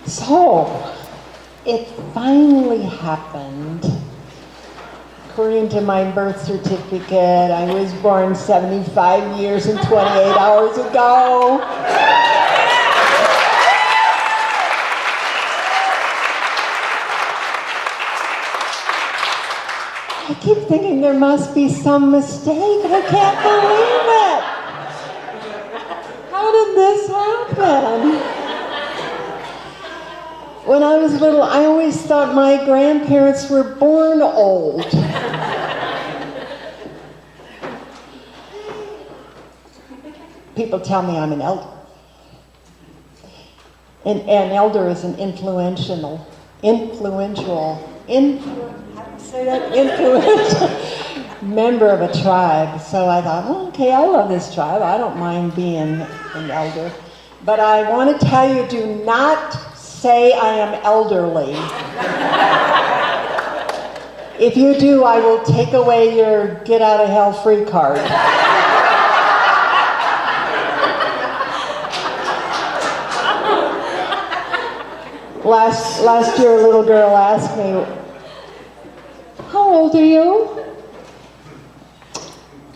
So, it finally happened. According to my birth certificate, I was born 75 years and 28 hours ago. I keep thinking there must be some mistake. I can't believe it. How did this happen? When I was little, I always thought my grandparents were born old. People tell me I'm an elder. An elder is an influential member of a tribe. So I thought, well, okay, I love this tribe. I don't mind being an elder. But I want to tell you, do not say I am elderly. If you do, I will take away your get out of hell free card. Last year, a little girl asked me, "How old are you?"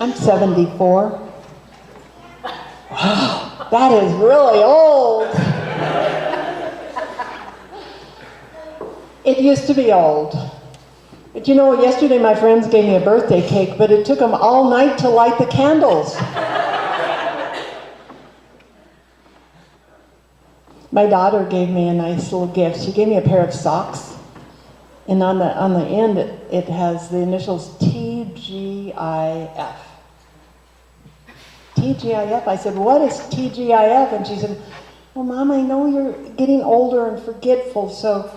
I'm 74. Wow, that is really old. It used to be old. But you know, yesterday my friends gave me a birthday cake, but it took them all night to light the candles. My daughter gave me a nice little gift. She gave me a pair of socks. And on the end, it has the initials TGIF. TGIF. I said, "What is TGIF?" And she said, "Well, Mom, I know you're getting older and forgetful, so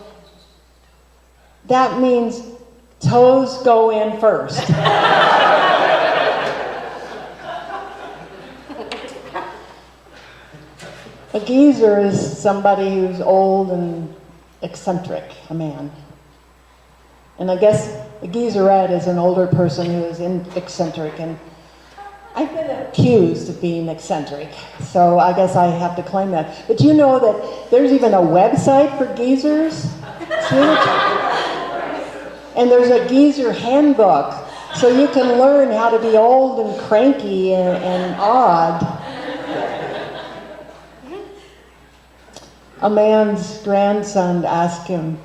that means toes go in first." A geezer is somebody who's old and eccentric, a man. And I guess a geezerette is an older person who is eccentric. And I've been accused of being eccentric, so I guess I have to claim that. But you know that there's even a website for geezers? And there's a geezer handbook, so you can learn how to be old and cranky and odd. A man's grandson asked him,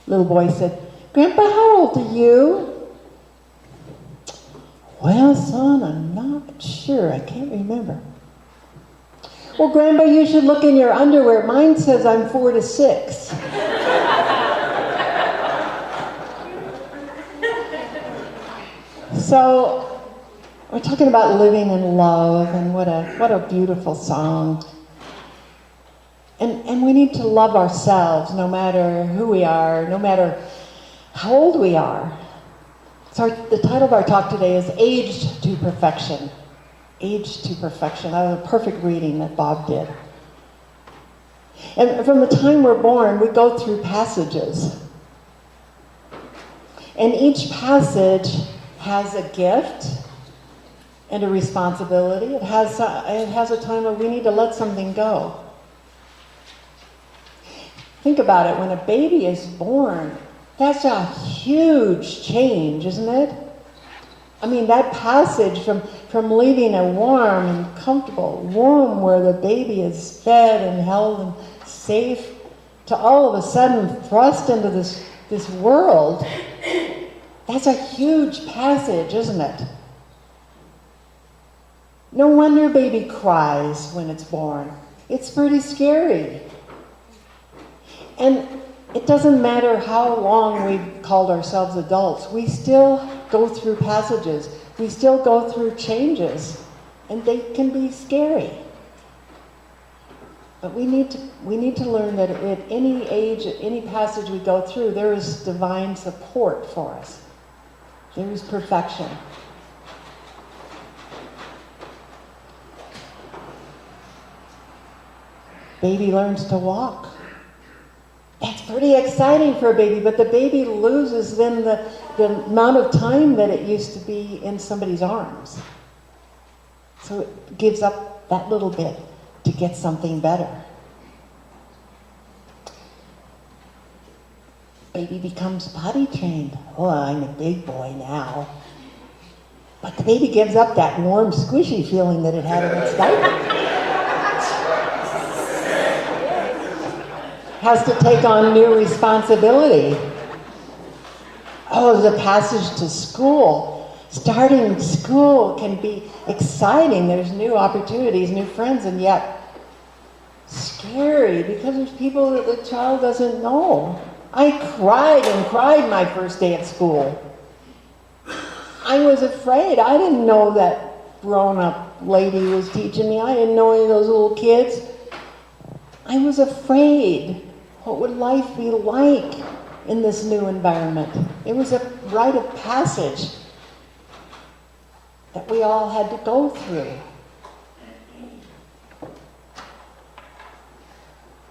little boy said, "Grandpa, how old are you?" "Well, son, I'm not sure. I can't remember." "Well, Grandpa, you should look in your underwear. Mine says I'm 4 to 6. So, we're talking about living in love, and what a beautiful song. And we need to love ourselves no matter who we are, no matter how old we are. So the title of our talk today is Aged to Perfection. Aged to Perfection. That was a perfect reading that Bob did. And from the time we're born, we go through passages. And each passage has a gift and a responsibility. It has a time where we need to let something go. Think about it, when a baby is born, that's a huge change, isn't it? I mean, that passage from leaving a warm and comfortable womb where the baby is fed and held and safe to all of a sudden thrust into this world, that's a huge passage, isn't it? No wonder a baby cries when it's born. It's pretty scary. And it doesn't matter how long we've called ourselves adults, we still go through passages. We still go through changes, and they can be scary. But we need to learn that at any age, at any passage we go through, there is divine support for us. There is perfection. Baby learns to walk. That's pretty exciting for a baby, but the baby loses then the amount of time that it used to be in somebody's arms. So it gives up that little bit to get something better. Baby becomes potty trained. Oh, I'm a big boy now. But the baby gives up that warm, squishy feeling that it had in its diaper. Has to take on new responsibility. Oh, the passage to school. Starting school can be exciting. There's new opportunities, new friends, and yet scary because there's people that the child doesn't know. I cried and cried my first day at school. I was afraid. I didn't know that grown-up lady was teaching me. I didn't know any of those little kids. I was afraid. What would life be like in this new environment? It was a rite of passage that we all had to go through.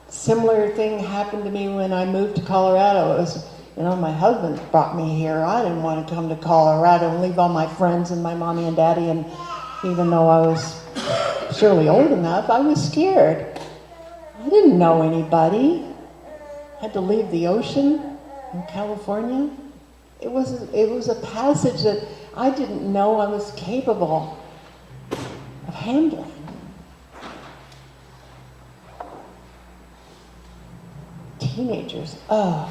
Similar thing happened to me when I moved to Colorado. It was, my husband brought me here. I didn't want to come to Colorado and leave all my friends and my mommy and daddy, and even though I was surely old enough, I was scared. I didn't know anybody. Had to leave the ocean in California. It was a passage that I didn't know I was capable of handling. Teenagers, I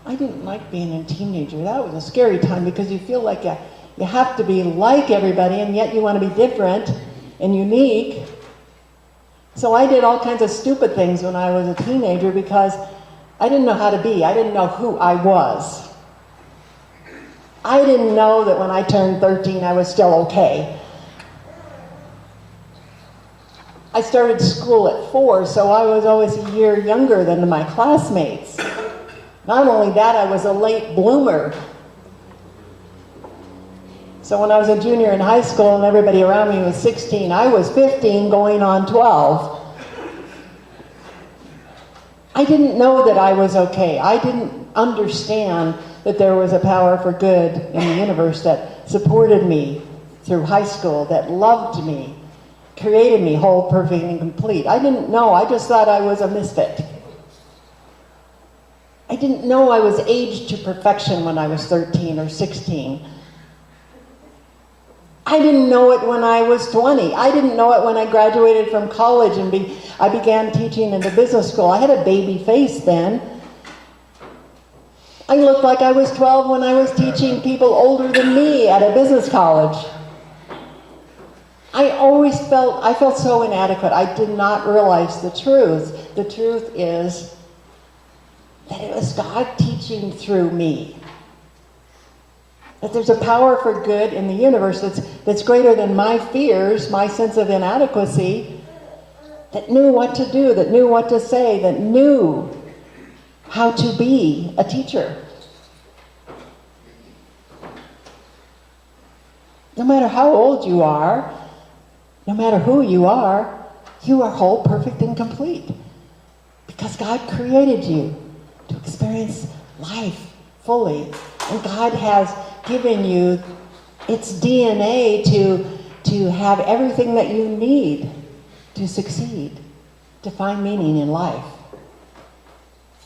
didn't like being a teenager. That was a scary time because you feel like you have to be like everybody, and yet you want to be different and unique. So I did all kinds of stupid things when I was a teenager because I didn't know how to be. I didn't know who I was. I didn't know that when I turned 13 I was still okay. I started school at 4, so I was always a year younger than my classmates. Not only that, I was a late bloomer. So when I was a junior in high school and everybody around me was 16, I was 15 going on 12. I didn't know that I was okay. I didn't understand that there was a power for good in the universe that supported me through high school, that loved me, created me whole, perfect, and complete. I didn't know. I just thought I was a misfit. I didn't know I was aged to perfection when I was 13 or 16. I didn't know it when I was 20. I didn't know it when I graduated from college and I began teaching in the business school. I had a baby face then. I looked like I was 12 when I was teaching people older than me at a business college. I felt so inadequate. I did not realize the truth. The truth is that it was God teaching through me. That there's a power for good in the universe that's greater than my fears, my sense of inadequacy, that knew what to do, that knew what to say, that knew how to be a teacher. No matter how old you are, no matter who you are whole, perfect, and complete. Because God created you to experience life fully. And God has given you its DNA to have everything that you need to succeed, to find meaning in life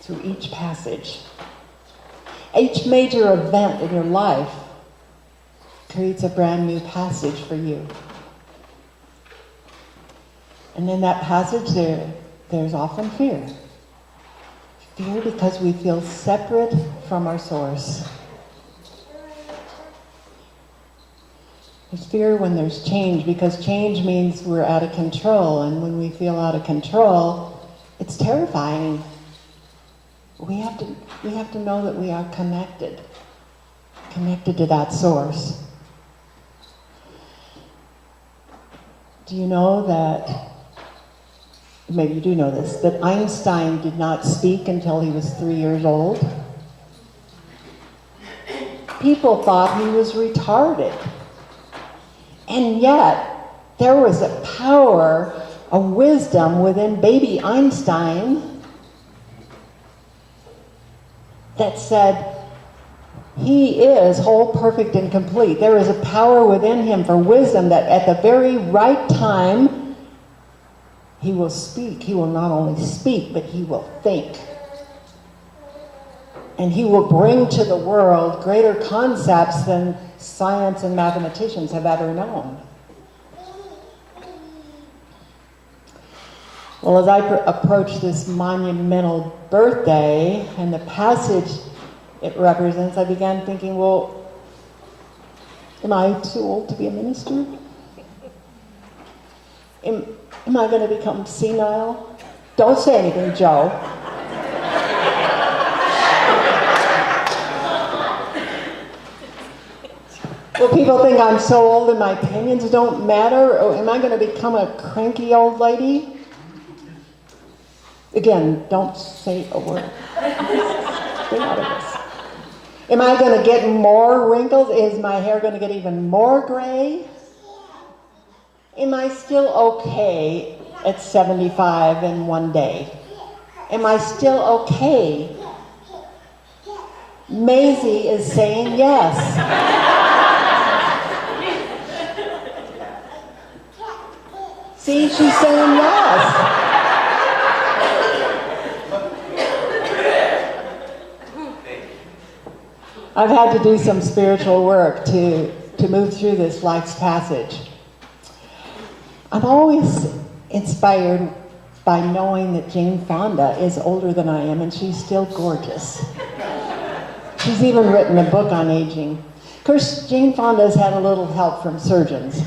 through each passage. Each major event in your life creates a brand new passage for you. And in that passage there's often fear. Fear because we feel separate from our source. There's fear when there's change, because change means we're out of control, and when we feel out of control, it's terrifying. We have to know that we are connected to that source. Do you know that, maybe you do know this, that Einstein did not speak until he was 3 years old? People thought he was retarded. And yet, there was a power, a wisdom within baby Einstein that said, he is whole, perfect, and complete. There is a power within him for wisdom that at the very right time, he will speak. He will not only speak, but he will think. And he will bring to the world greater concepts than science and mathematicians have ever known. Well, as I approach this monumental birthday and the passage it represents, I began thinking, well, am I too old to be a minister? Am I going to become senile? Don't say anything, Joe. Will people think I'm so old and my opinions don't matter? Or am I going to become a cranky old lady? Again, don't say a word. Stay out of this. Am I going to get more wrinkles? Is my hair going to get even more gray? Am I still okay at 75 in one day? Am I still okay? Maisie is saying yes. See, she's saying yes. I've had to do some spiritual work to move through this life's passage. I'm always inspired by knowing that Jane Fonda is older than I am, and she's still gorgeous. She's even written a book on aging. Of course, Jane Fonda's had a little help from surgeons.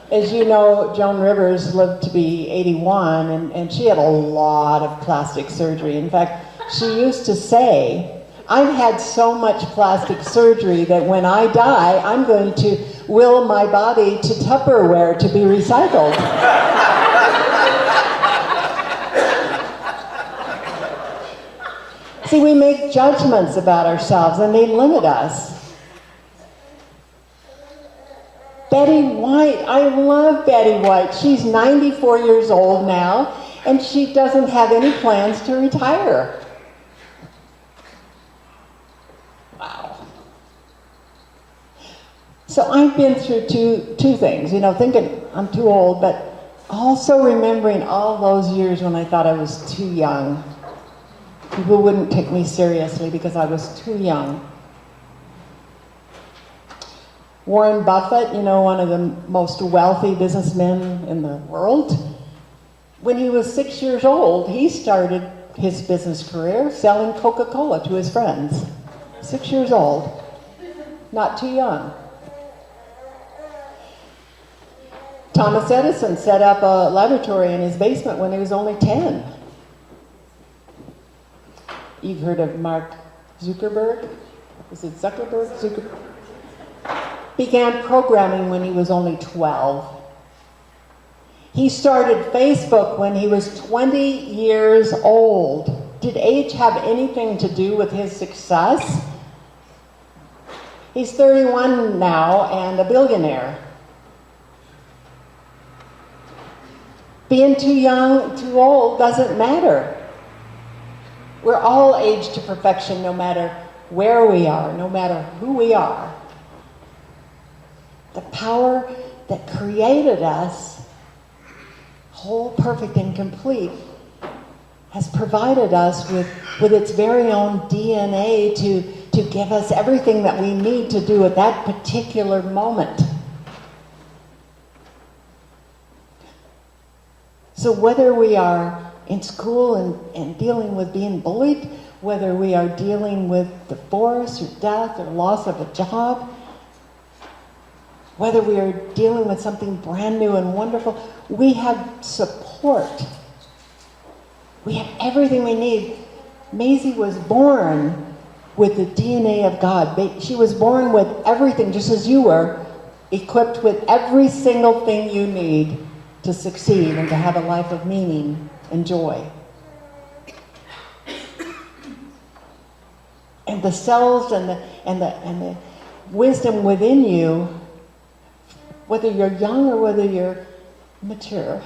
As you know, Joan Rivers lived to be 81, and she had a lot of plastic surgery. In fact, she used to say, I've had so much plastic surgery that when I die, I'm going to will my body to Tupperware to be recycled. See, we make judgments about ourselves and they limit us. Betty White, I love Betty White. She's 94 years old now, and she doesn't have any plans to retire. Wow. So I've been through two things, thinking I'm too old, but also remembering all those years when I thought I was too young. People wouldn't take me seriously because I was too young. Warren Buffett, one of the most wealthy businessmen in the world, when he was 6 years old, he started his business career selling Coca-Cola to his friends. 6 years old, not too young. Thomas Edison set up a laboratory in his basement when he was only 10. You've heard of Mark Zuckerberg? Is it Zuckerberg? Zuckerberg. Began programming when he was only 12. He started Facebook when he was 20 years old. Did age have anything to do with his success? He's 31 now and a billionaire. Being too young, too old doesn't matter. We're all aged to perfection no matter where we are, no matter who we are. The power that created us, whole, perfect, and complete, has provided us with its very own DNA to give us everything that we need to do at that particular moment. So whether we are in school and dealing with being bullied, whether we are dealing with divorce or death or loss of a job, whether we are dealing with something brand new and wonderful, we have support. We have everything we need. Maisie was born with the DNA of God. She was born with everything, just as you were, equipped with every single thing you need to succeed and to have a life of meaning and joy. And the cells and the wisdom within you, whether you're young or whether you're mature,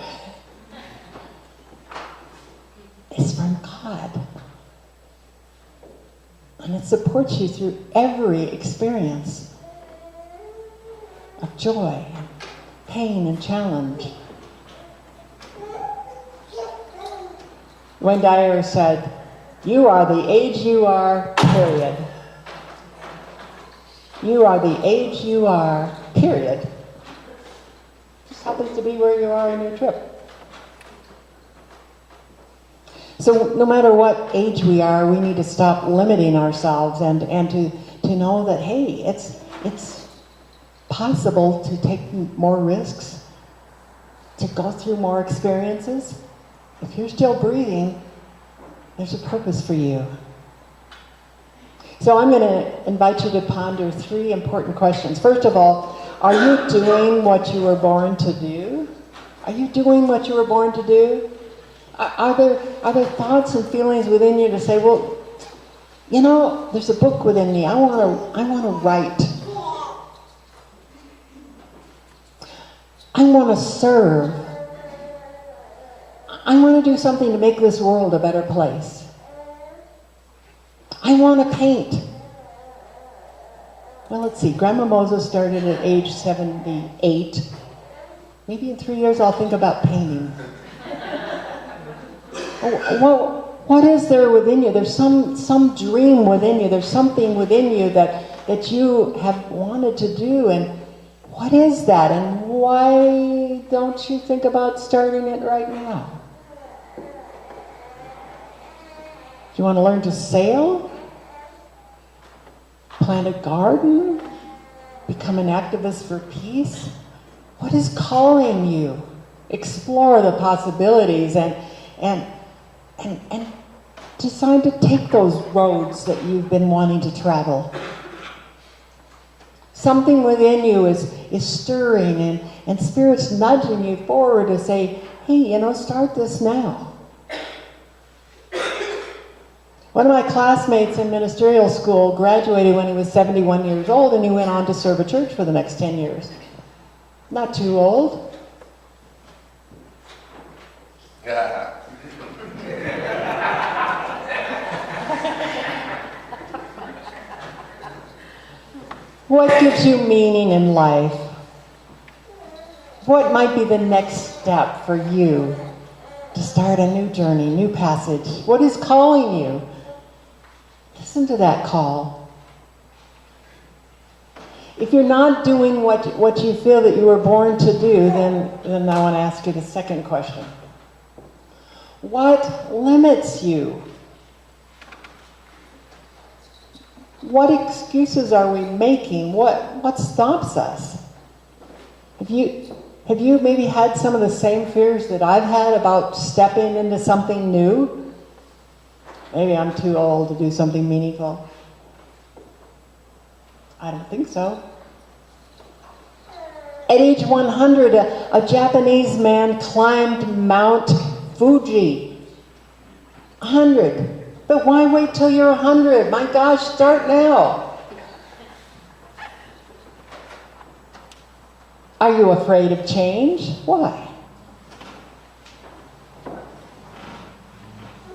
is from God. And it supports you through every experience of joy, pain, and challenge. Wayne Dyer said, You are the age you are, period. You are the age you are, period. Just happens to be where you are in your trip. So no matter what age we are, we need to stop limiting ourselves and to know that, hey, it's possible to take more risks, to go through more experiences. If you're still breathing, there's a purpose for you. So I'm going to invite you to ponder 3 important questions. First of all, are you doing what you were born to do? Are you doing what you were born to do? Are there thoughts and feelings within you to say, well, you know, there's a book within me. I want to write. I want to serve. I want to do something to make this world a better place. I want to paint. Well, let's see. Grandma Moses started at age 78. Maybe in 3 years I'll think about painting. Well, what is there within you? There's some dream within you. There's something within you that you have wanted to do. And what is that? And why don't you think about starting it right now? Do you want to learn to sail? Plant a garden? Become an activist for peace? What is calling you? Explore the possibilities and decide to take those roads that you've been wanting to travel. Something within you is stirring and Spirit's nudging you forward to say, hey, you know, start this now. One of my classmates in ministerial school graduated when he was 71 years old, and he went on to serve a church for the next 10 years. Not too old. Yeah. What gives you meaning in life? What might be the next step for you to start a new journey, new passage? What is calling you? Listen to that call. If you're not doing what you feel that you were born to do, then I want to ask you the second question. What limits you? What excuses are we making? What stops us? Have you maybe had some of the same fears that I've had about stepping into something new? Maybe I'm too old to do something meaningful. I don't think so. At age 100, a Japanese man climbed Mount Fuji. 100. But why wait till you're 100? My gosh, start now. Are you afraid of change? Why?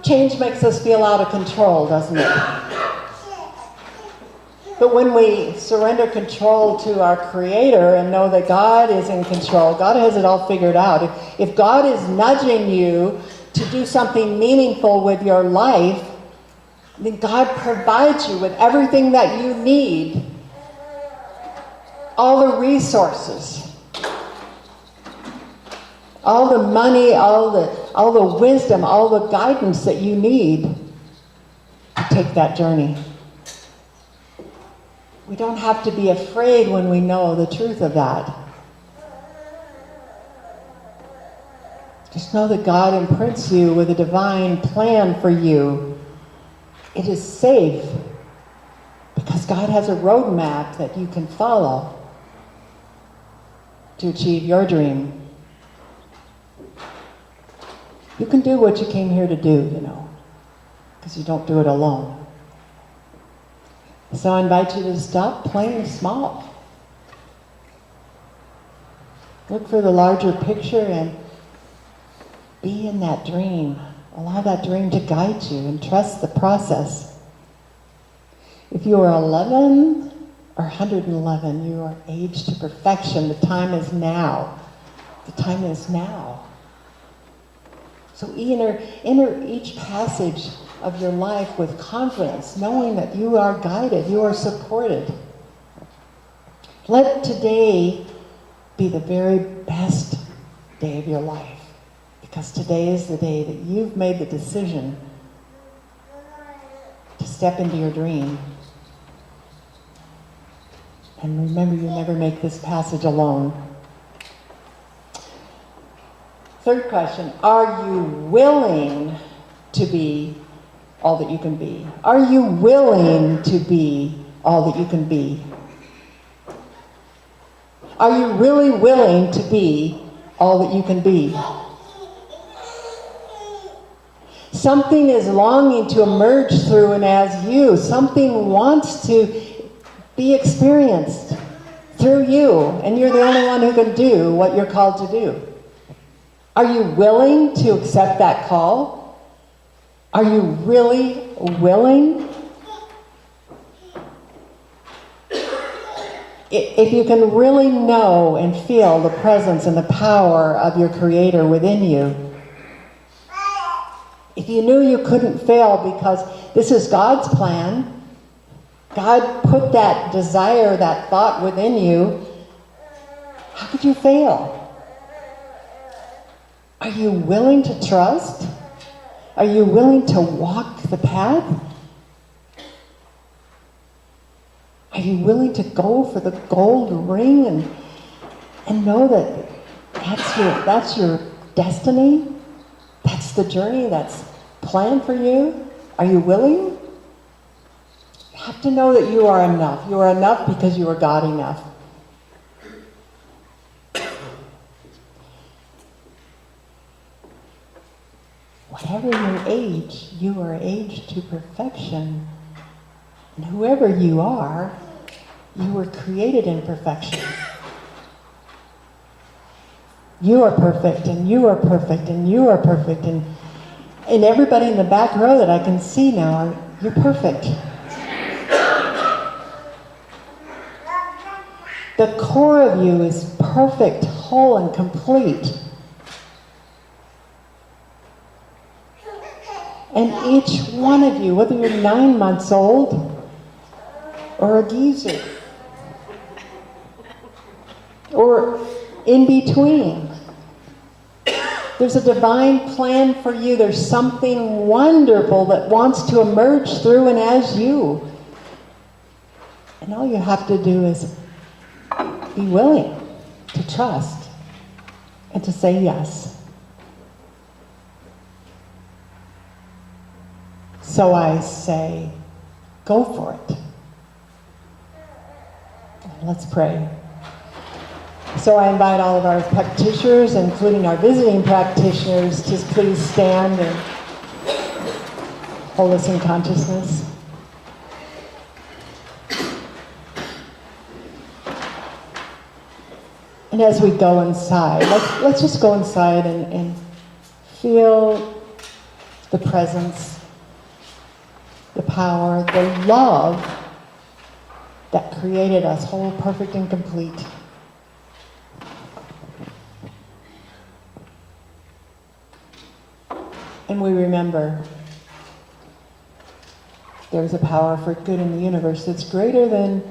Change makes us feel out of control, doesn't it? But when we surrender control to our Creator and know that God is in control, God has it all figured out. If God is nudging you to do something meaningful with your life, then God provides you with everything that you need. All the resources. All the money, all the wisdom, all the guidance that you need to take that journey. We don't have to be afraid when we know the truth of that. Just know that God imprints you with a divine plan for you. It is safe because God has a roadmap that you can follow to achieve your dream. You can do what you came here to do, you know, because you don't do it alone. So I invite you to stop playing small. Look for the larger picture and be in that dream. Allow that dream to guide you and trust the process. If you are 11 or 111, you are aged to perfection. The time is now. The time is now. So enter each passage of your life with confidence, knowing that you are guided, you are supported. Let today be the very best day of your life, because today is the day that you've made the decision to step into your dream. And remember, you never make this passage alone. Third question, are you willing to be all that you can be? Are you willing to be all that you can be? Are you really willing to be all that you can be? Something is longing to emerge through and as you. Something wants to be experienced through you, and you're the only one who can do what you're called to do. Are you willing to accept that call? Are you really willing? If you can really know and feel the presence and the power of your Creator within you, if you knew you couldn't fail because this is God's plan, God put that desire, that thought within you, how could you fail? Are you willing to trust? Are you willing to walk the path? Are you willing to go for the gold ring and know that that's your destiny? That's the journey that's planned for you? Are you willing? You have to know that you are enough. You are enough because you are God enough. Whatever your age, you are aged to perfection. And whoever you are, you were created in perfection. You are perfect, and you are perfect, and you are perfect, and everybody in the back row that I can see now, you're perfect. The core of you is perfect, whole, and complete. And each one of you, whether you're 9 months old or a geezer or in between, there's a divine plan for you. There's something wonderful that wants to emerge through and as you. And all you have to do is be willing to trust and to say yes. So I say, go for it. Let's pray. So I invite all of our practitioners, including our visiting practitioners, to please stand and hold us in consciousness. And as we go inside, let's just go inside and feel the presence, the power, the love that created us whole, perfect, and complete. And we remember there's a power for good in the universe that's greater than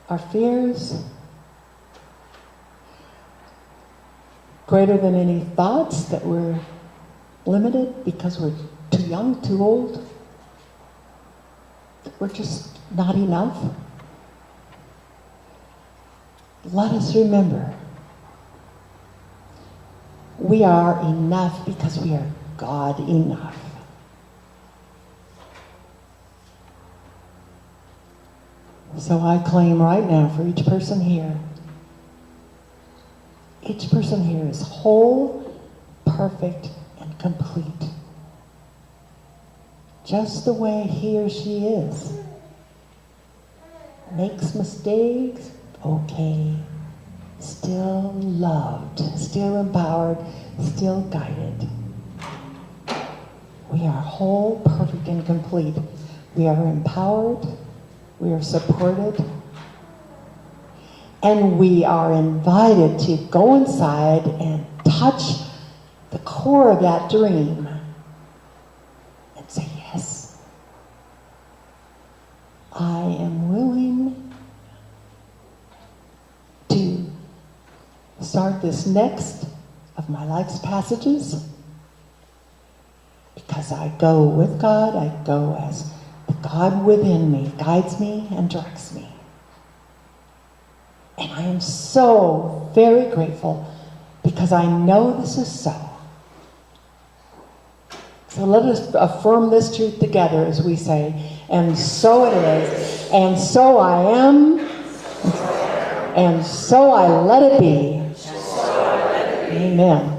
our fears, greater than any thoughts that we're limited because we're too young, too old. We're just not enough. Let us remember, we are enough because we are God enough. So I claim right now for each person here, each person here is whole, perfect, and complete. Just the way he or she is. Makes mistakes, okay. Still loved, still empowered, still guided. We are whole, perfect, and complete. We are empowered, we are supported, and we are invited to go inside and touch the core of that dream and say yes. yes, I am willing to start this next of my life's passages because I go with God, I go as the God within me guides me and directs me. And I am so very grateful because I know this is so. So let us affirm this truth together as we say, and so it is, and so I am, and so I let it be. Amen.